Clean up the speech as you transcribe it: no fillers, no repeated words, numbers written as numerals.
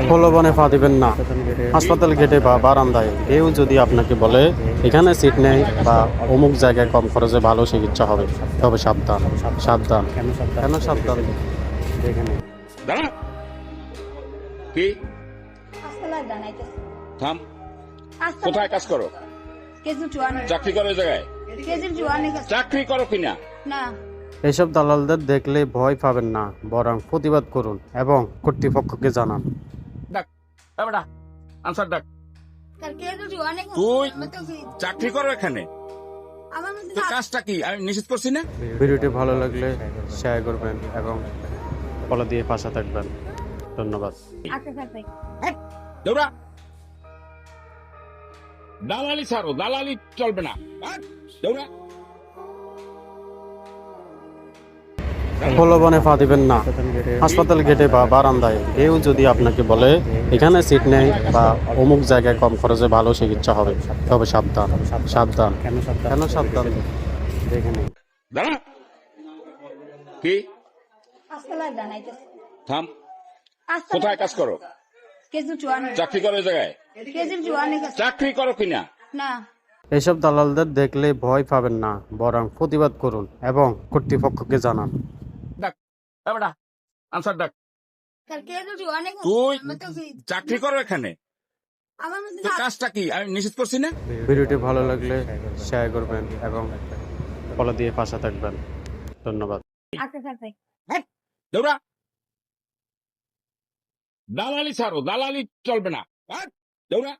প্রলোভনে পা দিবেন না। হাসপাতাল গেটে বা বারান্দায় কেউ যদি আপনাকে বলে এখানে সিট নেই বা অমুক জায়গায় কম খরচে ভালো চিকিৎসা হবে, তবে সাবধান, সাবধান। কেন সাবধান? দেখে নিন। দাঁড়া কি আসসালাম জানাইতেছি। থাম কোথায় কাজ করো? কেজি জোয়ানে চাকরি করো এই জায়গায়? কেজি জোয়ানে কাজ চাকরি করো কিনা? না। এসব দালালদের দেখলে ভয় পাবেন না, বরং প্রতিবাদ করুন এবং কর্তৃপক্ষকে জানান। ডাক বেটা আনসার ডাক। কার কেজি জোয়ানে তুই চাকরি করো এখানে? আমার মধ্যে তোর কাজটা কি আমি নিষেধ করছি না? ভিডিওটি ভালো লাগলে শেয়ার করবেন এবং ফলো দিয়ে পাশে থাকবেন। ধন্যবাদ। আচ্ছা স্যার দৌড়া দালালি ছাড়ো, দালালি চলবে না। দৌড়া প্রলোভনে পা দিবেন না। হাসপাতাল গেটে বা বারান্দায় কেউ যদি আপনাকে বলে এখানে সিট নেই বা অমুক জায়গায় কম খরচে ভালো চিকিৎসা হবে, তবে সাবধান, সাবধান। কেন সাবধান? দেখে নিন। দাঁড়া কি আসসালাম জানাইতেছি। থাম কোথায় কাজ করো? কেজি জোয়ানে চাকরি করো এই জায়গায়? কেজি জোয়ানে কাজ চাকরি করো কিনা? না। এসব দালালদের দেখলে ভয় পাবেন না, বরং প্রতিবাদ করুন এবং কর্তৃপক্ষকে জানান। ডাক বেটা আনসার ডাক। কার কেজি জোয়ানে তুই চাকরি করো এখানে? আমার মধ্যে তোর কাজটা কি আমি নিষেধ করছি না? ভিডিওটি ভালো লাগলে শেয়ার করবেন এবং ফলো দিয়ে পাশে থাকবেন। ধন্যবাদ। আচ্ছা স্যার দৌড়া দালালি ছাড়ো, দালালি চলবে না। দৌড়া